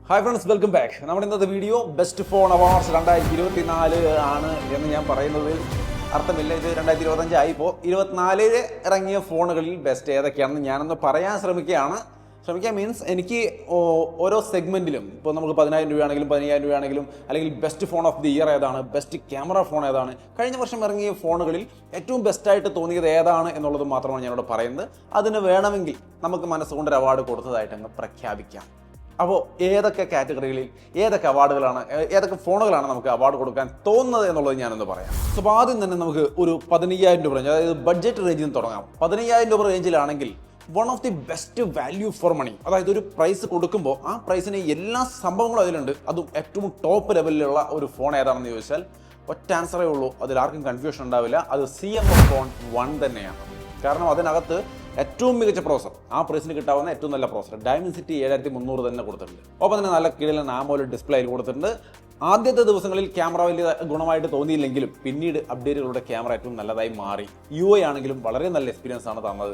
Hi friends, welcome back. നമ്മുടെ ഇന്നത്തെ video best phone awards 2024 ആണ് എന്ന് ഞാൻ പറയുന്നത് അർത്ഥമില്ല. ഇത് 2025 ആയിപ്പോൾ 24 ഇറങ്ങിയ ഫോണുകളിൽ ബെസ്റ്റ് ഏതൊക്കെയാണെന്ന് ഞാനൊന്ന് പറയാൻ ശ്രമിക്കുക മീൻസ് എനിക്ക് ഓരോ സെഗ്മെൻറ്റിലും ഇപ്പോൾ നമുക്ക് 10,000 രൂപയാണെങ്കിലും 15,000 രൂപയാണെങ്കിലും അല്ലെങ്കിൽ best phone of the year ഏതാണ്, ബെസ്റ്റ് ക്യാമറ ഫോൺ ഏതാണ്, കഴിഞ്ഞ വർഷം ഇറങ്ങിയ ഫോണുകളിൽ ഏറ്റവും ബെസ്റ്റായിട്ട് തോന്നിയത് ഏതാണ് എന്നുള്ളത് മാത്രമാണ് ഞാനിവിടെ പറയുന്നത്. അതിന് വേണമെങ്കിൽ നമുക്ക് മനസ്സുകൊണ്ടൊരു അവാർഡ് കൊടുത്തതായിട്ട് അങ്ങ് പ്രഖ്യാപിക്കാം. അപ്പോൾ ഏതൊക്കെ കാറ്റഗറികളിൽ ഏതൊക്കെ അവാർഡുകളാണ്, ഏതൊക്കെ ഫോണുകളാണ് നമുക്ക് അവാർഡ് കൊടുക്കാൻ തോന്നുന്നത് എന്നുള്ളത് ഞാനൊന്ന് പറയാം. അപ്പോൾ ആദ്യം തന്നെ നമുക്ക് ഒരു 15,000 രൂപ റേഞ്ച്, അതായത് ബഡ്ജറ്റ് റേഞ്ചിൽ നിന്ന് തുടങ്ങാം. 15,000 രൂപ റേഞ്ചിലാണെങ്കിൽ one of the best value for money, അതായത് ഒരു പ്രൈസ് കൊടുക്കുമ്പോൾ ആ പ്രൈസിന് എല്ലാ സംഭവങ്ങളും അതിലുണ്ട്. അതും ഏറ്റവും ടോപ്പ് ലെവലിലുള്ള ഒരു ഫോൺ ഏതാണെന്ന് ചോദിച്ചാൽ ഒറ്റ ആൻസറേ ഉള്ളൂ, അതിലാർക്കും കൺഫ്യൂഷൻ ഉണ്ടാവില്ല. അത് CMF ഫോൺ 1 തന്നെയാണ്. കാരണം അതിനകത്ത് ഏറ്റവും മികച്ച പ്രോസർ, ആ പ്രൈസിന് കിട്ടാവുന്ന ഏറ്റവും നല്ല പ്രോസർ ഡയമൻസിറ്റി 7300 തന്നെ കൊടുത്തിട്ടുണ്ട്. ഒപ്പം തന്നെ നല്ല കിടിലൻ AMOLED ഡിസ്പ്ലേയിൽ കൊടുത്തിട്ടുണ്ട്. ആദ്യത്തെ ദിവസങ്ങളിൽ ക്യാമറ വലിയ ഗുണമായിട്ട് തോന്നിയില്ലെങ്കിലും പിന്നീട് അപ്ഡേറ്റുകളുടെ ക്യാമറ ഏറ്റവും നല്ലതായി മാറി. UI ആണെങ്കിലും വളരെ നല്ല എക്സ്പീരിയൻസ് ആണ് തന്നത്.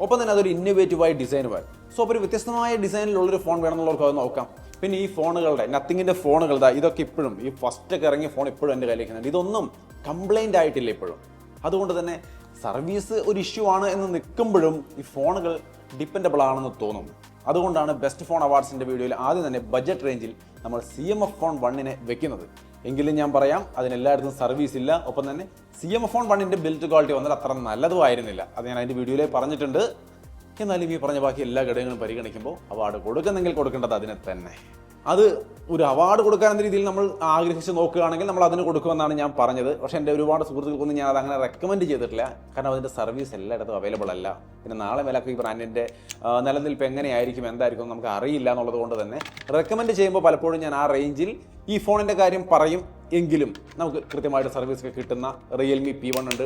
ഒപ്പം തന്നെ അതൊരു ഇന്നോവേറ്റീവായി ഡിസൈനുമായി. സോ അപ്പോൾ ഒരു വ്യത്യസ്തമായ ഡിസൈനിലുള്ളൊരു ഫോൺ വേണമെന്നുള്ളവർക്ക് അത് നോക്കാം. പിന്നെ ഈ ഫോണുകളുടെ നത്തിങ്ങിൻ്റെ ഫോണുകൾ ഇതൊക്കെ ഇപ്പോഴും ഈ ഫസ്റ്റൊക്കെ ഇറങ്ങിയ ഫോൺ ഇപ്പോഴും എൻ്റെ കയ്യിലേക്കുന്നുണ്ട്. ഇതൊന്നും കംപ്ലൈൻ്റ് ആയിട്ടില്ല ഇപ്പോഴും. അതുകൊണ്ട് തന്നെ സർവീസ് ഒരു ഇഷ്യൂ ആണ് എന്ന് നിൽക്കുമ്പോഴും ഈ ഫോണുകൾ ഡിപ്പെൻഡബിൾ ആണെന്ന് തോന്നുന്നു. അതുകൊണ്ടാണ് ബെസ്റ്റ് ഫോൺ അവാർഡ്സിൻ്റെ വീഡിയോയിൽ ആദ്യം തന്നെ ബഡ്ജറ്റ് റേഞ്ചിൽ നമ്മൾ CMF ഫോൺ 1 വെക്കുന്നത്. എങ്കിലും ഞാൻ പറയാം, അതിനെല്ലായിടത്തും സർവീസ് ഇല്ല. ഒപ്പം തന്നെ CMF ഫോൺ 1 ബിൽഡ് ക്വാളിറ്റി വന്നാൽ അത്ര നല്ലതും ആയിരുന്നില്ല. അത് ഞാൻ അതിൻ്റെ വീഡിയോയിൽ പറഞ്ഞിട്ടുണ്ട്. എന്നാലും ഈ പറഞ്ഞ ബാക്കി എല്ലാ ഘടകങ്ങളും പരിഗണിക്കുമ്പോൾ അവാർഡ് കൊടുക്കുന്നെങ്കിൽ കൊടുക്കേണ്ടത് അതിനെ തന്നെ. അത് ഒരു അവാർഡ് കൊടുക്കാൻ എന്ന രീതിയിൽ നമ്മൾ ആഗ്രഹിച്ച് നോക്കുകയാണെങ്കിൽ നമ്മൾ അതിന് കൊടുക്കുമെന്നാണ് ഞാൻ പറഞ്ഞത്. പക്ഷേ എൻ്റെ ഒരുപാട് സുഹൃത്തുക്കൾക്കൊന്നും ഞാൻ അത് അങ്ങനെ റെക്കമെൻഡ് ചെയ്തിട്ടില്ല. കാരണം അതിൻ്റെ സർവീസ് എല്ലായിടത്തും അവൈലബിൾ അല്ല. പിന്നെ നാളെ വിലക്ക് ഈ ബ്രാൻഡിൻ്റെ നിലനിൽപ്പ് എങ്ങനെയായിരിക്കും, എന്തായിരിക്കും നമുക്ക് അറിയില്ല എന്നുള്ളത് കൊണ്ട് തന്നെ റെക്കമെൻഡ് ചെയ്യുമ്പോൾ പലപ്പോഴും ഞാൻ ആ റേഞ്ചിൽ ഈ ഫോണിൻ്റെ കാര്യം പറയും. എങ്കിലും നമുക്ക് കൃത്യമായിട്ട് സർവീസ് ഒക്കെ കിട്ടുന്ന Realme P1 ഉണ്ട്.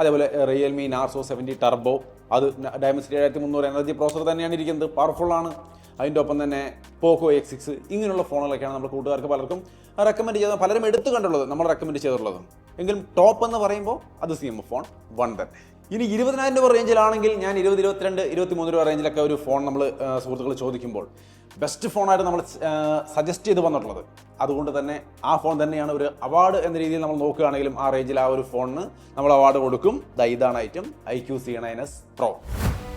അതേപോലെ Realme Narzo 70 ടർബോ, അത് ഡയമൻസിറ്റി 7300 എനർജി പ്രോസർ തന്നെയാണ് ഇരിക്കുന്നത്, പവർഫുള്ളാണ്. അതിൻ്റെ ഒപ്പം തന്നെ Poco X6 ഇങ്ങനെയുള്ള ഫോണുകളൊക്കെയാണ് നമ്മൾ കൂട്ടുകാർക്ക് പലർക്കും റെക്കമെൻഡ് ചെയ്തത്, പലരും എടുത്തു കണ്ടുള്ളത്, നമ്മൾ റെക്കമെൻഡ് ചെയ്തിട്ടുള്ളത്. എങ്കിലും ടോപ്പ് എന്ന് പറയുമ്പോൾ അത് CMF ഫോൺ 1 തന്നെ. ഇനി 20,000 രൂപ റേഞ്ചിലാണെങ്കിൽ ഞാൻ 20, 22, 23 രൂപ റേഞ്ചിലൊക്കെ ഒരു ഫോൺ നമ്മൾ സുഹൃത്തുക്കൾ ചോദിക്കുമ്പോൾ ബെസ്റ്റ് ഫോണായിട്ട് നമ്മൾ സജസ്റ്റ് ചെയ്ത് വന്നിട്ടുള്ളത്. അതുകൊണ്ട് തന്നെ ആ ഫോൺ തന്നെയാണ് ഒരു അവാർഡ് എന്ന രീതിയിൽ നമ്മൾ നോക്കുകയാണെങ്കിലും ആ റേഞ്ചിൽ ആ ഒരു ഫോണിന് നമ്മൾ അവാർഡ് കൊടുക്കും. ഇതാണ് ഐറ്റം iQOO C9s Pro.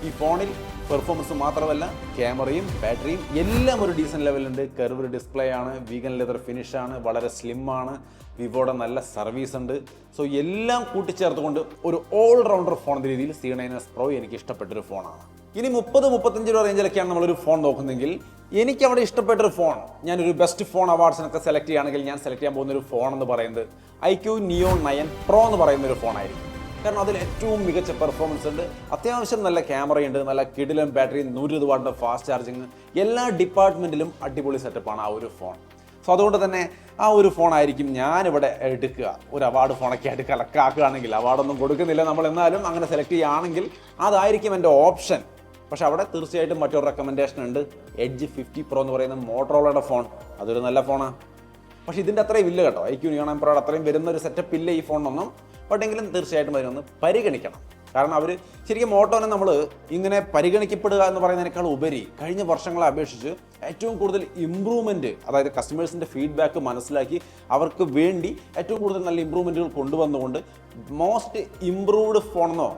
ഈ ഫോണിൽ പെർഫോമൻസ് മാത്രമല്ല, ക്യാമറയും ബാറ്ററിയും എല്ലാം ഒരു ഡീസൻറ്റ് ലെവലുണ്ട്. കർവ്ഡ് ഡിസ്പ്ലേ ആണ്, വീഗൻ ലെതർ ഫിനിഷാണ്, വളരെ സ്ലിം ആണ്, വിവോയുടെ നല്ല സർവീസ് ഉണ്ട്. സോ എല്ലാം കൂട്ടിച്ചേർത്തുകൊണ്ട് ഒരു ഓൾറൗണ്ടർ ഫോൺ എന്ന രീതിയിൽ C9s Pro എനിക്ക് ഇഷ്ടപ്പെട്ടൊരു ഫോണാണ്. ഇനി 30-35 രൂപ റേഞ്ചിലൊക്കെയാണ് നമ്മളൊരു ഫോൺ നോക്കുന്നതെങ്കിൽ എനിക്ക് അവിടെ ഇഷ്ടപ്പെട്ടൊരു ഫോൺ, ഞാനൊരു ബെസ്റ്റ് ഫോൺ അവാർഡ്സിനൊക്കെ സെലക്ട് ചെയ്യുകയാണെങ്കിൽ ഞാൻ സെലക്ട് ചെയ്യാൻ പോകുന്ന ഒരു ഫോൺ എന്ന് പറയുന്നത് iQOO Neo 9 Pro എന്ന് പറയുന്ന ഒരു ഫോണായിരിക്കും. കാരണം അതിൽ ഏറ്റവും മികച്ച പെർഫോമൻസ് ഉണ്ട്, അത്യാവശ്യം നല്ല ക്യാമറയുണ്ട്, നല്ല കിടിലൻ ബാറ്ററി, 120 വാട്ടിൻ്റെ ഫാസ്റ്റ് ചാർജിങ്, എല്ലാ ഡിപ്പാർട്ട്മെൻറ്റിലും അടിപൊളി സെറ്റപ്പാണ് ആ ഒരു ഫോൺ. സോ അതുകൊണ്ട് തന്നെ ആ ഒരു ഫോണായിരിക്കും ഞാനിവിടെ എടുക്കുക. ഒരു അവാർഡ് ഫോണൊക്കെ ആയിട്ട് കലക്കാക്കുകയാണെങ്കിൽ, അവാർഡൊന്നും കൊടുക്കുന്നില്ല നമ്മൾ, എന്നാലും അങ്ങനെ സെലക്ട് ചെയ്യുകയാണെങ്കിൽ അതായിരിക്കും എൻ്റെ ഓപ്ഷൻ. പക്ഷെ അവിടെ തീർച്ചയായിട്ടും മറ്റൊരു റെക്കമെൻഡേഷൻ ഉണ്ട്, Edge 50 Pro എന്ന് പറയുന്ന മോട്ടറോളയുടെ ഫോൺ. അതൊരു നല്ല ഫോണാണ്. പക്ഷേ ഇതിൻ്റെ അത്രയും ഇല്ല കേട്ടോ, iQOO Neo 9 Pro അത്രയും വരുന്നൊരു സെറ്റപ്പ് ഇല്ല ഈ ഫോണിനൊന്നും. ബട്ട് എങ്കിലും തീർച്ചയായിട്ടും അതിനൊന്ന് പരിഗണിക്കണം. കാരണം അവർ ശരിക്കും മോട്ടോനെ നമ്മൾ ഇങ്ങനെ പരിഗണിക്കപ്പെടുക എന്ന് പറയുന്നതിനേക്കാൾ ഉപരി കഴിഞ്ഞ വർഷങ്ങളെ അപേക്ഷിച്ച് ഏറ്റവും കൂടുതൽ ഇമ്പ്രൂവ്മെൻറ്റ്, അതായത് കസ്റ്റമേഴ്സിൻ്റെ ഫീഡ്ബാക്ക് മനസ്സിലാക്കി അവർക്ക് വേണ്ടി ഏറ്റവും കൂടുതൽ നല്ല ഇമ്പ്രൂവ്മെൻറ്റുകൾ കൊണ്ടുവന്നുകൊണ്ട് മോസ്റ്റ് ഇമ്പ്രൂവ്ഡ് ഫോണെന്നോ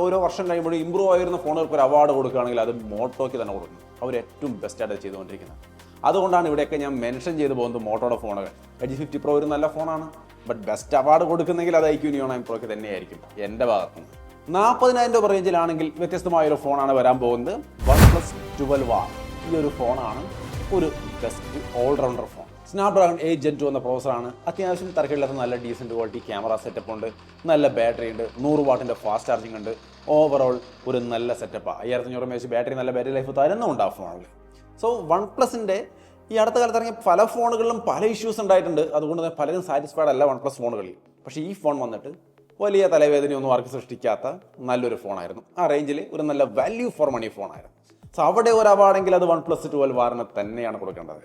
ഓരോ വർഷം കഴിയുമ്പോഴും ഇമ്പ്രൂവ് ആയിരുന്ന ഫോണുകൾക്ക് ഒരു അവാർഡ് കൊടുക്കുകയാണെങ്കിൽ അത് മോട്ടോയ്ക്ക് തന്നെ കൊടുക്കും. അവർ ഏറ്റവും ബെസ്റ്റായിട്ട് ചെയ്തുകൊണ്ടിരിക്കുന്നത്. അതുകൊണ്ടാണ് ഇവിടെയൊക്കെ ഞാൻ മെൻഷൻ ചെയ്തു പോകുന്നത് മോട്ടോയുടെ ഫോണുകൾ. Edge 50 Pro ഒരു നല്ല ഫോണാണ്. ബട്ട് ബെസ്റ്റ് അവാർഡ് കൊടുക്കുന്നെങ്കിൽ അത് iQOO Neo 9 Proക്ക് തന്നെയായിരിക്കും എൻ്റെ ഭാഗത്തുനിന്ന്. 40,000 രൂപ റേഞ്ചിലാണെങ്കിൽ വ്യത്യസ്തമായൊരു ഫോണാണ് വരാൻ പോകുന്നത്. OnePlus 12R. ഈ ഒരു ഫോണാണ് ഒരു best all rounder phone. Snapdragon 8 Gen 2 എന്ന പ്രോസറാണ്. അത്യാവശ്യം തരക്കില്ലാത്ത നല്ല ഡീസൻറ്റ് ക്വാളിറ്റി ക്യാമറ സെറ്റപ്പ് ഉണ്ട്, നല്ല ബാറ്ററി ഉണ്ട്, 100 വാട്ടിൻ്റെ ഫാസ്റ്റ് ചാർജിങ് ഉണ്ട്. ഓവറോൾ ഒരു നല്ല സെറ്റപ്പാണ്. 5500 mAh ബാറ്ററി, നല്ല ബാറ്ററി ലൈഫ് തരുന്നുണ്ട് ആ ഫോണിൽ. സോ OnePlusൻ്റെ ഈ അടുത്ത കാലത്ത് ഇറങ്ങിയ പല ഫോണുകളിലും പല ഇഷ്യൂസ് ഉണ്ടായിട്ടുണ്ട്. അതുകൊണ്ട് തന്നെ പലരും സാറ്റിസ്ഫൈഡ് അല്ല OnePlus ഫോണുകളിൽ. പക്ഷേ ഈ ഫോൺ വന്നിട്ട് വലിയ തലവേദനയൊന്നും ആർക്ക് സൃഷ്ടിക്കാത്ത നല്ലൊരു ഫോണായിരുന്നു. ആ റേഞ്ചിൽ ഒരു നല്ല വാല്യൂ ഫോർ മണി ഫോണായിരുന്നു. സോ അവിടെ ഒരു അവാർഡെങ്കിൽ അത് OnePlus 12R തന്നെയാണ് കൊടുക്കേണ്ടത്.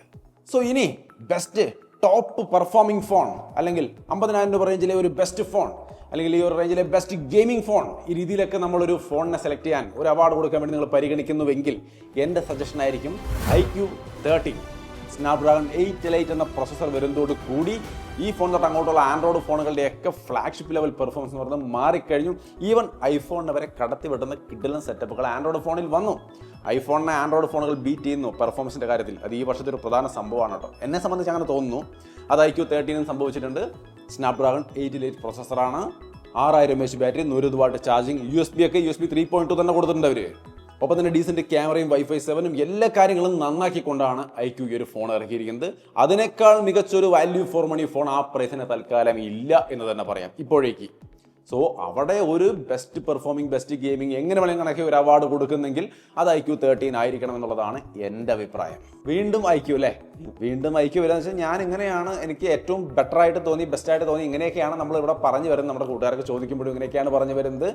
സോ ഇനി ബെസ്റ്റ് ടോപ്പ് പെർഫോമിംഗ് ഫോൺ, അല്ലെങ്കിൽ 50,000 രൂപ റേഞ്ചിലെ ഒരു ബെസ്റ്റ് ഫോൺ, അല്ലെങ്കിൽ ഈ ഒരു റേഞ്ചിലെ ബെസ്റ്റ് ഗെയിമിംഗ് ഫോൺ, ഈ രീതിയിലൊക്കെ നമ്മളൊരു ഫോണിനെ സെലക്ട് ചെയ്യാൻ, ഒരു അവാർഡ് കൊടുക്കാൻ വേണ്ടി നിങ്ങൾ പരിഗണിക്കുന്നുവെങ്കിൽ എൻ്റെ സജഷൻ ആയിരിക്കും iQOO 13. സ്നാപ്ഡ്രാഗൺ 8 എന്ന പ്രൊസസ്സർ വരുന്നതോട് കൂടി ഈ ഫോൺ തൊട്ട് അങ്ങോട്ടുള്ള ആൻഡ്രോയിഡ് ഫോണുകളുടെയൊക്കെ ഫ്ലാഗ്ഷിപ്പ് ലെവൽ പെർഫോമൻസ് എന്ന് പറയുന്നത് മാറിക്കഴിഞ്ഞു. ഈവൻ ഐഫോണിനെ വരെ കടത്തി വിടുന്ന കിഡിലൻ സെറ്റപ്പുകൾ ആൻഡ്രോയിഡ് ഫോണിൽ വന്നു. ഐഫോണിനെ ആൻഡ്രോയിഡ് ഫോണുകൾ ബീറ്റ് ചെയ്യുന്നു പെർഫോമൻസിന്റെ കാര്യത്തിൽ. അത് ഈ വർഷത്തെ ഒരു പ്രധാന സംഭവമാണ് കേട്ടോ. എന്നെ സംബന്ധിച്ച് അങ്ങനെ തോന്നുന്നു. അത് iQ13 സംഭവിച്ചിട്ടുണ്ട്. Snapdragon 8 പ്രൊസസ്സറാണ്, 6000 mAh battery, 120 what charging, USB 3.2 തന്നെ കൊടുത്തിട്ടുണ്ട് അവർ. ഒപ്പം തന്നെ ഡീസന്റ് ക്യാമറയും Wi-Fi 7 എല്ലാ കാര്യങ്ങളും നന്നാക്കിക്കൊണ്ടാണ് iQ ഈ ഒരു ഫോൺ ഇറക്കിയിരിക്കുന്നത്. അതിനേക്കാൾ മികച്ചൊരു വാല്യൂ ഫോർ മണി ഫോൺ ആ പ്രൈസിന് തൽക്കാലം ഇല്ല എന്ന് തന്നെ പറയാം ഇപ്പോഴേക്ക്. സോ അവിടെ ഒരു ബെസ്റ്റ് പെർഫോമിംഗ്, ബെസ്റ്റ് ഗെയിമിംഗ് എങ്ങനെ വേണമെങ്കിൽ കണക്കി ഒരു അവാർഡ് കൊടുക്കുന്നെങ്കിൽ അത് iQ13 ആയിരിക്കണം എന്നുള്ളതാണ് എൻ്റെ അഭിപ്രായം. വീണ്ടും iQ അല്ലേ, വീണ്ടും iQ വരാന്ന് വെച്ചാൽ ഞാൻ ഇങ്ങനെയാണ് എനിക്ക് ഏറ്റവും ബെറ്റർ ആയിട്ട് തോന്നി, ബെസ്റ്റ് ആയിട്ട് തോന്നി, ഇങ്ങനെയൊക്കെയാണ് നമ്മൾ ഇവിടെ പറഞ്ഞു വരുന്നത്. നമ്മുടെ കൂട്ടുകാർക്ക് ചോദിക്കുമ്പോഴും ഇങ്ങനെയൊക്കെയാണ് പറഞ്ഞു വരുന്നത്.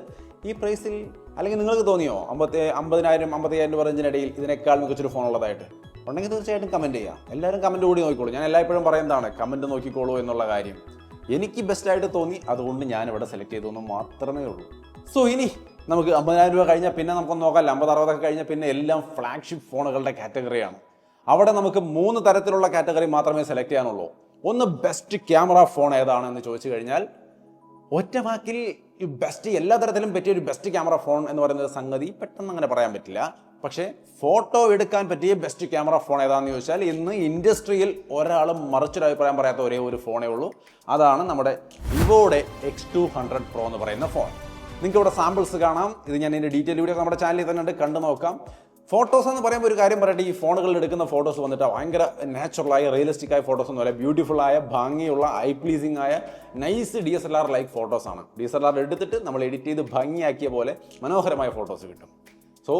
ഈ പ്രൈസിൽ അല്ലെങ്കിൽ നിങ്ങൾക്ക് തോന്നിയോ 50,000 55,000 റേഞ്ചിനിടയിൽ ഇതിനേക്കാൾ മികച്ചൊരു ഫോൺ ഉള്ളതായിട്ട്? ഉണ്ടെങ്കിൽ തീർച്ചയായിട്ടും കമൻറ്റ് ചെയ്യാം. എല്ലാവരും കമൻറ്റ് കൂടി നോക്കിക്കോളൂ. ഞാൻ എല്ലായ്പ്പോഴും പറയുന്നതാണ് കമൻറ്റ് നോക്കിക്കോളൂ എന്നുള്ള കാര്യം. എനിക്ക് ബെസ്റ്റായിട്ട് തോന്നി, അതുകൊണ്ട് ഞാനിവിടെ സെലക്ട് ചെയ്തൊന്നും മാത്രമേ ഉള്ളൂ. സോ ഇനി നമുക്ക് 50,000 രൂപ കഴിഞ്ഞാൽ പിന്നെ നമുക്കൊന്ന് നോക്കാം. 50-60 കഴിഞ്ഞാൽ പിന്നെ എല്ലാം ഫ്ലാഗ്ഷിപ്പ് ഫോണുകളുടെ കാറ്റഗറിയാണ്. അവിടെ നമുക്ക് 3 തരത്തിലുള്ള കാറ്റഗറി മാത്രമേ സെലക്ട് ചെയ്യാനുള്ളൂ. ഒന്ന് ബെസ്റ്റ് ക്യാമറ ഫോൺ ഏതാണെന്ന് ചോദിച്ചു കഴിഞ്ഞാൽ ഒറ്റ വാക്കിൽ ബെസ്റ്റ് എല്ലാ തരത്തിലും പറ്റിയ ഒരു ബെസ്റ്റ് ക്യാമറ ഫോൺ എന്ന് പറയുന്നത് സംഗതി പെട്ടെന്ന് അങ്ങനെ പറയാൻ പറ്റില്ല. പക്ഷേ ഫോട്ടോ എടുക്കാൻ പറ്റിയ ബെസ്റ്റ് ക്യാമറ ഫോൺ ഏതാണെന്ന് ചോദിച്ചാൽ ഇന്ന് ഇൻഡസ്ട്രിയിൽ ഒരാളും മറിച്ചൊരു അഭിപ്രായം പറയാത്ത ഒരേ ഒരു ഫോണേ ഉള്ളൂ. അതാണ് നമ്മുടെ വിവോയുടെ X200 Pro എന്ന് പറയുന്ന ഫോൺ. നിങ്ങൾക്ക് ഇവിടെ സാമ്പിൾസ് കാണാം. ഇത് ഞാൻ ഇതിൻ്റെ ഡീറ്റെയിൽ വീഡിയോ നമ്മുടെ ചാനലിൽ തന്നെ ഉണ്ട്, കണ്ടു നോക്കാം. ഫോട്ടോസ് എന്ന് പറയുമ്പോൾ ഒരു കാര്യം പറയട്ടെ, ഈ ഫോണുകളിൽ എടുക്കുന്ന ഫോട്ടോസ് വന്നിട്ട് ഭയങ്കര നാച്ചുറലായ റിയലിസ്റ്റിക് ആയ ഫോട്ടോസ് ഒന്നുമല്ല. ബ്യൂട്ടിഫുൾ ആയ, ഭംഗിയുള്ള, ഐ പ്ലീസിംഗ് ആയ നൈസ് DSLR ലൈക്ക് ഫോട്ടോസാണ്. DSLR എടുത്തിട്ട് നമ്മൾ എഡിറ്റ് ചെയ്ത് ഭംഗിയാക്കിയ പോലെ മനോഹരമായ ഫോട്ടോസ് കിട്ടും. സോ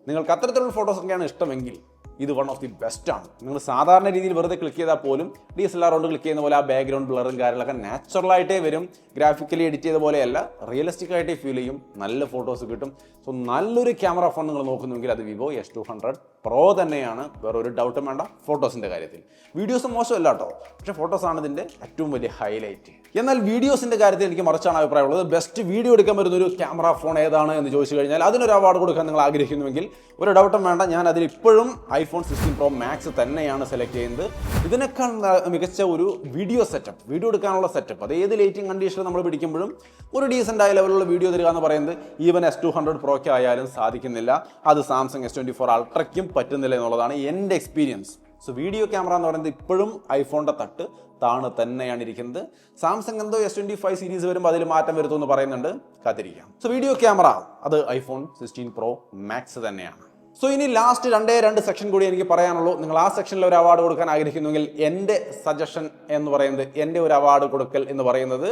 നിങ്ങൾക്ക് അത്തരത്തിലുള്ള ഫോട്ടോസൊക്കെയാണ് ഇഷ്ടമെങ്കിൽ ഇത് വൺ ഓഫ് ദി ബെസ്റ്റ് ആണ്. നിങ്ങൾ സാധാരണ രീതിയിൽ വെറുതെ ക്ലിക്ക് ചെയ്താൽ പോലും DSLR കൊണ്ട് ക്ലിക്ക് ചെയ്യുന്ന പോലെ ആ ബാക്ക്ഗ്രൗണ്ട് ബ്ലറും കാര്യങ്ങളൊക്കെ നാച്ചുറലായിട്ടേ വരും. ഗ്രാഫിക്കലി എഡിറ്റ് ചെയ്ത പോലെയല്ല, റിയലിസ്റ്റിക് ആയിട്ടേ ഫീൽ ചെയ്യും. നല്ല ഫോട്ടോസ് കിട്ടും. സോ നല്ലൊരു ക്യാമറ ഫോൺ നിങ്ങൾ നോക്കുന്നുവെങ്കിൽ അത് വിവോ X200 Pro തന്നെയാണ്. വേറെ ഒരു ഡൗട്ടും വേണ്ട ഫോട്ടോസിൻ്റെ കാര്യത്തിൽ. വീഡിയോസ് മോശമല്ല കേട്ടോ, പക്ഷേ ഫോട്ടോസാണ് ഇതിൻ്റെ ഏറ്റവും വലിയ ഹൈലൈറ്റ്. എന്നാൽ വീഡിയോസിൻ്റെ കാര്യത്തിൽ എനിക്ക് മറിച്ചാണ് അഭിപ്രായമുള്ളത്. ബെസ്റ്റ് വീഡിയോ എടുക്കാൻ വരുന്ന ഒരു ക്യാമറ ഫോൺ ഏതാണ് എന്ന് ചോദിച്ചു കഴിഞ്ഞാൽ അതിനൊരു അവാർഡ് കൊടുക്കാൻ നിങ്ങൾ ആഗ്രഹിക്കുന്നുവെങ്കിൽ ഒരു ഡൗട്ടും വേണ്ട, ഞാൻ അതിൽ ഇപ്പോഴും iPhone 16 Pro Max തന്നെയാണ് സെലക്ട് ചെയ്യുന്നത്. ഇതിനേക്കാൾ മികച്ച ഒരു വീഡിയോ സെറ്റപ്പ്, വീഡിയോ എടുക്കാനുള്ള സെറ്റപ്പ്, അത് ഏത് ലൈറ്റിംഗ് കണ്ടീഷനിൽ നമ്മൾ പിടിക്കുമ്പോഴും ഒരു ഡീസൻ്റ് ആയ ലെവലുള്ള വീഡിയോ തരിക എന്ന് പറയുന്നത് ഈവൻ S200 Proയ്ക്ക് ആയാലും സാധിക്കുന്നില്ല. അത് സാംസങ് S24 Ultraയ്ക്കും പറ്റുന്നില്ല എന്നുള്ളതാണ് എൻ്റെ എക്സ്പീരിയൻസ്. സോ വീഡിയോ ക്യാമറ എന്ന് പറയുന്നത് ഇപ്പോഴും ഐഫോണിൻ്റെ തട്ട് താണ് തന്നെയാണ് ഇരിക്കുന്നത്. സാംസങ് എന്തോ S25 സീരീസ് വരുമ്പോൾ അതിൽ മാറ്റം വരുത്തുമെന്ന് പറയുന്നുണ്ട്, കാത്തിരിക്കാം. സോ വീഡിയോ ക്യാമറ അത് iPhone 16 Pro Max തന്നെയാണ്. സോ ഇനി ലാസ്റ്റ് 2 സെക്ഷൻ കൂടി എനിക്ക് പറയാനുള്ളൂ. നിങ്ങൾ ആ സെക്ഷനിൽ ഒരു അവാർഡ് കൊടുക്കാൻ ആഗ്രഹിക്കുന്നുവെങ്കിൽ എൻ്റെ സജഷൻ എന്ന് പറയുന്നത്, എൻ്റെ ഒരു അവാർഡ് കൊടുക്കൽ എന്ന് പറയുന്നത്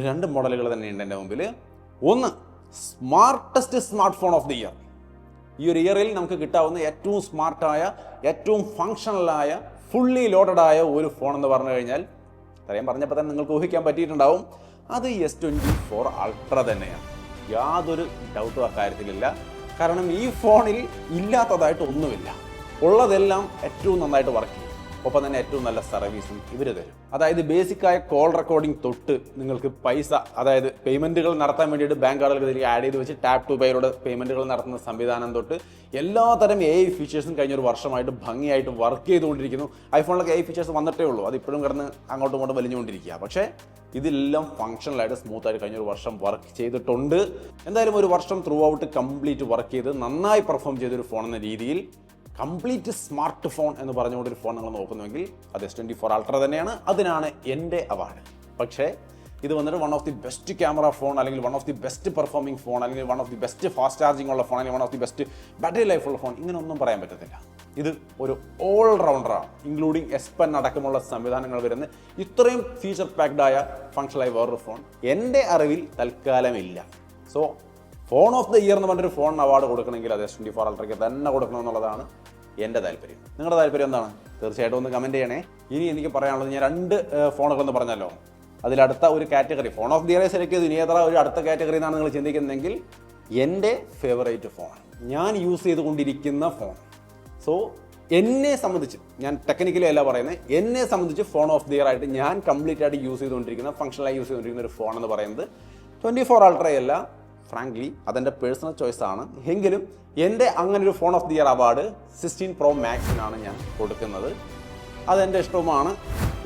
2 മോഡലുകൾ തന്നെയുണ്ട് എൻ്റെ മുമ്പിൽ. ഒന്ന് smartest smart phone of the year. ഈ ഒരു ഇയറിൽ നമുക്ക് കിട്ടാവുന്ന ഏറ്റവും സ്മാർട്ടായ, ഏറ്റവും ഫങ്ഷണലായ, ഫുള്ളി ലോഡഡ് ആയ ഒരു ഫോൺ എന്ന് പറഞ്ഞു കഴിഞ്ഞാൽ അറിയാൻ പറഞ്ഞപ്പോൾ തന്നെ നിങ്ങൾക്ക് ഊഹിക്കാൻ പറ്റിയിട്ടുണ്ടാവും, അത് S24 Ultra തന്നെയാണ്. യാതൊരു ഡൗട്ടും അക്കാര്യത്തിലില്ല. കാരണം ഈ ഫോണിൽ ഇല്ലാത്തതായിട്ട് ഒന്നുമില്ല, ഉള്ളതെല്ലാം ഏറ്റവും നന്നായിട്ട് വർക്ക് ചെയ്യും. ഒപ്പം തന്നെ ഏറ്റവും നല്ല സർവീസും ഇവർ തരും. അതായത് ബേസിക്കായ കോൾ റെക്കോർഡിംഗ് തൊട്ട് നിങ്ങൾക്ക് പൈസ, അതായത് പേയ്മെൻറ്റുകൾ നടത്താൻ വേണ്ടിയിട്ട് ബാങ്ക് കാർഡുകൾ ഇതിലേക്ക് ആഡ് ചെയ്ത് വെച്ച് ടാപ്പ് ടു പേയിലൂടെ പേയ്മെൻറ്റുകൾ നടത്തുന്ന സംവിധാനം തൊട്ട് എല്ലാത്തരം AI ഫീച്ചേഴ്സും കഴിഞ്ഞൊരു വർഷമായിട്ട് ഭംഗിയായിട്ട് വർക്ക് ചെയ്തുകൊണ്ടിരിക്കുന്നു. ഐഫോണിലൊക്കെ AI ഫീച്ചേഴ്സ് വന്നിട്ടേ ഉള്ളൂ, അത് ഇപ്പോഴും കിടന്ന് അങ്ങോട്ടും ഇങ്ങോട്ടും വലിഞ്ഞുകൊണ്ടിരിക്കുക. പക്ഷേ ഇതെല്ലാം ഫങ്ഷണലായിട്ട് സ്മൂത്തായിട്ട് കഴിഞ്ഞൊരു വർഷം വർക്ക് ചെയ്തിട്ടുണ്ട്. എന്തായാലും ഒരു വർഷം ത്രൂ ഔട്ട് കംപ്ലീറ്റ് വർക്ക് ചെയ്ത് നന്നായി പെർഫോം ചെയ്തൊരു ഫോൺ എന്ന രീതിയിൽ കംപ്ലീറ്റ് സ്മാർട്ട് ഫോൺ എന്ന് പറഞ്ഞുകൊണ്ടൊരു ഫോൺ നിങ്ങൾ നോക്കുന്നുവെങ്കിൽ അത് S24 Ultra തന്നെയാണ്. അതിനാണ് എൻ്റെ അവാർഡ്. പക്ഷേ ഇത് വന്നിട്ട് one of the best camera phone, അല്ലെങ്കിൽ one of the best performing phone, അല്ലെങ്കിൽ one of the best fast charging ഉള്ള ഫോൺ, അല്ലെങ്കിൽ one of the best battery life ഉള്ള ഫോൺ, ഇങ്ങനെ ഒന്നും പറയാൻ പറ്റത്തില്ല. ഇത് ഒരു ഓൾ റൗണ്ടറാണ്, ഇൻക്ലൂഡിങ് S Pen അടക്കമുള്ള സംവിധാനങ്ങൾ വരുന്ന ഇത്രയും ഫീച്ചർ പാക്ഡ് ആയ ഫങ്ഷണലായ വേറൊരു ഫോൺ എൻ്റെ അറിവിൽ തൽക്കാലമില്ല. So phone of the year എന്ന് പറഞ്ഞൊരു ഫോൺ അവാർഡ് കൊടുക്കണമെങ്കിൽ അത് S24 Ultraയ്ക്ക് തന്നെ കൊടുക്കണമെന്നുള്ളതാണ് എൻ്റെ താല്പര്യം. നിങ്ങളുടെ താല്പര്യം എന്താണ്? തീർച്ചയായിട്ടും ഒന്ന് കമൻറ്റ് ചെയ്യണേ. ഇനി എനിക്ക് പറയാനുള്ളത്, ഞാൻ 2 ഫോണുകളെന്ന് പറഞ്ഞല്ലോ, അതിലടുത്ത ഒരു കാറ്റഗറി ഫോൺ ഓഫ് ദി ഇയറെ സെലക്ട് ചെയ്ത് ഇനി ഏതാ ഒരു അടുത്ത കാറ്റഗറി എന്നാണ് നിങ്ങൾ ചിന്തിക്കുന്നതെങ്കിൽ എൻ്റെ ഫേവറേറ്റ് ഫോൺ, ഞാൻ യൂസ് ചെയ്തുകൊണ്ടിരിക്കുന്ന ഫോൺ. സോ എന്നെ സംബന്ധിച്ച്, ഞാൻ ടെക്നിക്കലി അല്ല പറയുന്നത്, എന്നെ സംബന്ധിച്ച് ഫോൺ ഓഫ് ദി ഇയർ ആയിട്ട് ഞാൻ കംപ്ലീറ്റ് ആയിട്ട് യൂസ് ചെയ്തുകൊണ്ടിരിക്കുന്ന, ഫങ്ഷണലായി യൂസ് ചെയ്തുകൊണ്ടിരിക്കുന്ന ഒരു ഫോൺ എന്ന് പറയുന്നത് 24 Ultra അല്ല, ഫ്രാങ്ക്ലി അതെൻ്റെ പേഴ്സണൽ ചോയ്സാണ്. എങ്കിലും എൻ്റെ അങ്ങനൊരു phone of the year award 16 Pro Maxനാണ് ഞാൻ കൊടുക്കുന്നത്. അതെൻ്റെ ഇഷ്ടവുമാണ്.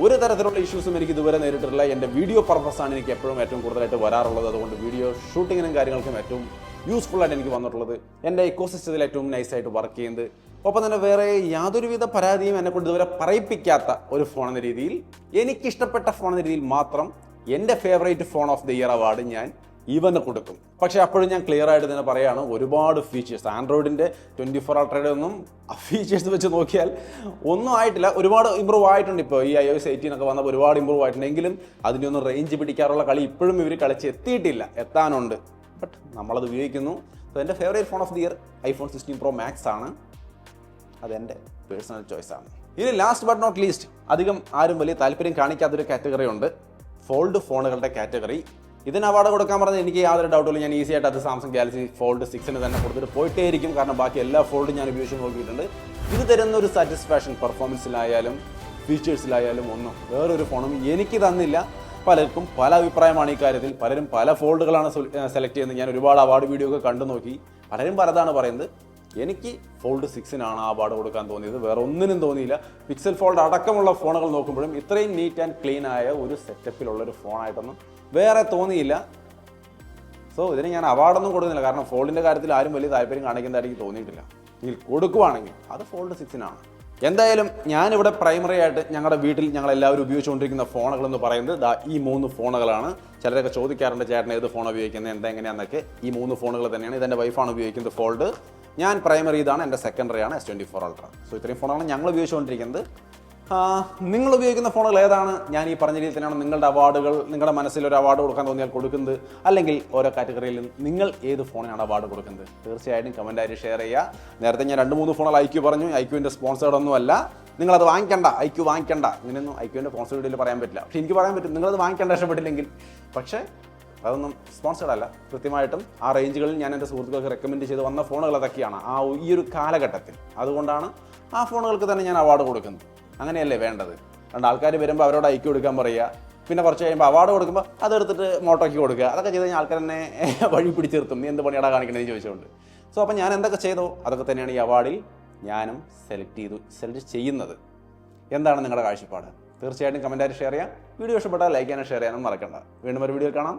ഒരു തരത്തിലുള്ള ഇഷ്യൂസും എനിക്ക് ഇതുവരെ നേരിട്ടിട്ടില്ല. എൻ്റെ വീഡിയോ പർപ്പസാണ് എനിക്ക് എപ്പോഴും ഏറ്റവും കൂടുതലായിട്ട് വരാറുള്ളത്. അതുകൊണ്ട് വീഡിയോ ഷൂട്ടിങ്ങിനും കാര്യങ്ങൾക്കും ഏറ്റവും യൂസ്ഫുള്ളായിട്ട് എനിക്ക് വന്നിട്ടുള്ളത്. എൻ്റെ ഇക്കോസിസ്റ്റത്തിൽ ഏറ്റവും നൈസായിട്ട് വർക്ക് ചെയ്യുന്നത്. ഒപ്പം തന്നെ വേറെ യാതൊരുവിധ പരാതിയും എന്നെക്കൊണ്ട് ഇതുവരെ പറയിപ്പിക്കാത്ത ഒരു ഫോൺ എന്ന രീതിയിൽ, എനിക്കിഷ്ടപ്പെട്ട ഫോൺ എന്ന രീതിയിൽ മാത്രം എൻ്റെ favourite phone of the year award ഞാൻ ഇവന് കൊടുക്കും. പക്ഷേ അപ്പോഴും ഞാൻ ക്ലിയർ ആയിട്ട് തന്നെ പറയുകയാണ്, ഒരുപാട് ഫീച്ചേഴ്സ് ആൻഡ്രോയിഡിൻ്റെ 24 Ultra'യുടെ ഒന്നും ഫീച്ചേഴ്സ് വെച്ച് നോക്കിയാൽ ഒന്നും ആയിട്ടില്ല. ഒരുപാട് ഇമ്പ്രൂവ് ആയിട്ടുണ്ട്. ഇപ്പോൾ ഈ iOS 18 ഒക്കെ വന്നപ്പോൾ ഒരുപാട് ഇമ്പ്രൂവ് ആയിട്ടുണ്ടെങ്കിലും അതിനൊന്നും റേഞ്ച് പിടിക്കാറുള്ള കളി ഇപ്പോഴും ഇവർ കളിച്ച് എത്താനുണ്ട്. ബട്ട് നമ്മളത് ഉപയോഗിക്കുന്നു. അപ്പോൾ എൻ്റെ favourite phone of the year iPhone 16 Pro Max ആണ്. അതെൻ്റെ പേഴ്സണൽ ചോയ്സാണ്. ഇനി ലാസ്റ്റ് ബട്ട് നോട്ട് ലീസ്റ്റ്, അധികം ആരും വലിയ താല്പര്യം കാണിക്കാത്തൊരു കാറ്റഗറി ഉണ്ട്, ഫോൾഡ് ഫോണുകളുടെ കാറ്റഗറി. ഇതിന് അവാർഡ് കൊടുക്കാൻ പറഞ്ഞാൽ എനിക്ക് യാതൊരു ഡൗട്ടില്ല, ഞാൻ ഈസി ആയിട്ട് അത് സാംസങ് ഗാലക്സി ഫോൾഡ് 6 തന്നെ കൊടുത്തിട്ട് പോയിട്ടേയിരിക്കും. കാരണം ബാക്കി എല്ലാ ഫോൾഡും ഞാൻ ഉപയോഗിച്ച് നോക്കിയിട്ടുണ്ട്. ഇത് തരുന്ന ഒരു സാറ്റിസ്ഫാക്ഷൻ പെർഫോമൻസിലായാലും ഫീച്ചേഴ്സിലായാലും ഒന്നും വേറൊരു ഫോണും എനിക്ക് തന്നില്ല. പലർക്കും പല അഭിപ്രായമാണ് ഈ കാര്യത്തിൽ. പലരും പല ഫോൾഡുകളാണ് സെലക്ട് ചെയ്യുന്നത്. ഞാൻ ഒരുപാട് അവാർഡ് വീഡിയോ ഒക്കെ കണ്ടു നോക്കി. പലരും പലതാണ് പറയുന്നത്. എനിക്ക് ഫോൾഡ് 6നാണ് ആ അവാർഡ് കൊടുക്കാൻ തോന്നിയത്, വേറെ ഒന്നിനും തോന്നിയില്ല. പിക്സൽ ഫോൾഡ് അടക്കമുള്ള ഫോണുകൾ നോക്കുമ്പോഴും ഇത്രയും നീറ്റ് ആൻഡ് ക്ലീൻ ആയ ഒരു സെറ്റപ്പിലുള്ളൊരു ഫോണായിട്ടൊന്നും വേറെ തോന്നിയില്ല. സോ ഇതിന് ഞാൻ അവാർഡൊന്നും കൊടുക്കുന്നില്ല. കാരണം ഫോൾഡിൻ്റെ കാര്യത്തിൽ ആരും വലിയ താല്പര്യം കാണിക്കുന്നതായിട്ട് എനിക്ക് തോന്നിയിട്ടില്ല. ഇതിൽ കൊടുക്കുവാണെങ്കിൽ അത് ഫോൾഡ് 6നാണ്. എന്തായാലും ഞാനിവിടെ പ്രൈമറി ആയിട്ട് ഞങ്ങളുടെ വീട്ടിൽ ഞങ്ങളെല്ലാവരും ഉപയോഗിച്ചുകൊണ്ടിരിക്കുന്ന ഫോണുകൾ എന്ന് പറയുന്നത് ഈ 3 ഫോണുകളാണ്. ചിലരൊക്കെ ചോദിക്കാറുണ്ട്, ചേട്ടൻ ഏത് ഫോൺ ഉപയോഗിക്കുന്നത്, എന്താ എങ്ങനെയാണെന്നൊക്കെ. ഈ 3 ഫോണുകൾ തന്നെയാണ്. ഇതെൻ്റെ വൈഫാണ് ഉപയോഗിക്കുന്നത് ഫോൾഡ്. ഞാൻ പ്രൈമറി ഇതാണ്, എൻ്റെ സെക്കൻഡറി ആണ് S24 Ultra. സോ ഇത്രയും ഫോണാണ് ഞങ്ങൾ ഉപയോഗിച്ചുകൊണ്ടിരിക്കുന്നത്. നിങ്ങൾ ഉപയോഗിക്കുന്ന ഫോണുകൾ ഏതാണ്? ഞാൻ ഈ പറഞ്ഞ രീതിയിൽ തന്നെയാണ് നിങ്ങളുടെ അവാർഡുകൾ, നിങ്ങളുടെ മനസ്സിൽ ഒരു അവാർഡ് കൊടുക്കാൻ തോന്നിയാൽ കൊടുക്കുന്നത്, അല്ലെങ്കിൽ ഓരോ കാറ്റഗറിയിൽ നിങ്ങൾ ഏത് ഫോണിനാണ് അവാർഡ് കൊടുക്കുന്നത്? തീർച്ചയായിട്ടും കമൻറ്റായിട്ട് ഷെയർ ചെയ്യുക. നേരത്തെ ഞാൻ 2-3 ഫോണുകൾ IQ പറഞ്ഞു. IQവിൻ്റെ സ്പോൺസേർഡ് ഒന്നുമല്ല. നിങ്ങളത് വാങ്ങിക്കണ്ട, IQ വാങ്ങിക്കണ്ട, ഇങ്ങനെയൊന്നും IQവിൻ്റെ സ്പോൺസർ വീഡിയോയിൽ പറയാൻ പറ്റില്ല. പക്ഷേ എനിക്ക് പറയാൻ പറ്റും, നിങ്ങളത് വാങ്ങിക്കേണ്ട ഇഷ്ടപ്പെട്ടില്ലെങ്കിൽ. പക്ഷേ അതൊന്നും സ്പോൺസേർഡ് അല്ല. കൃത്യമായിട്ടും ആ റേഞ്ചുകളിൽ ഞാൻ എൻ്റെ സുഹൃത്തുക്കൾക്ക് റെക്കമെൻഡ് ചെയ്ത് വന്ന ഫോണുകൾ അതൊക്കെയാണ് ഈ ഒരു കാലഘട്ടത്തിൽ. അതുകൊണ്ടാണ് ആ ഫോണുകൾക്ക് തന്നെ ഞാൻ അവാർഡ് കൊടുക്കുന്നത്. അങ്ങനെയല്ലേ വേണ്ടത്? ആൾക്കാർ വരുമ്പോൾ അവരോട് IQ കൊടുക്കാൻ പറയുക, പിന്നെ കുറച്ച് കഴിയുമ്പോൾ അവാർഡ് കൊടുക്കുമ്പോൾ അതെടുത്തിട്ട് മോട്ടോയ്ക്ക് കൊടുക്കുക. അതൊക്കെ ചെയ്ത് കഴിഞ്ഞാൽ ആൾക്കാർ തന്നെ വഴി പിടിച്ചെടുത്തും, നീ എന്ത് പണിയാടാ കാണിക്കണമെന്ന് ചോദിച്ചുകൊണ്ട്. സോ അപ്പോൾ ഞാൻ എന്തൊക്കെ ചെയ്തോ അതൊക്കെ തന്നെയാണ് ഈ അവാർഡിൽ ഞാനും സെലക്ട് ചെയ്യുന്നത്. എന്താണ് നിങ്ങളുടെ കാഴ്ചപ്പാട്? തീർച്ചയായിട്ടും കമൻറ്റായിട്ട് ഷെയർ ചെയ്യാം. വീഡിയോ ഇഷ്ടപ്പെട്ടാൽ ലൈക്ക് ചെയ്യാനും ഷെയർ ചെയ്യാനും മറക്കണ്ട. വീണ്ടും ഒരു വീഡിയോ കാണാം.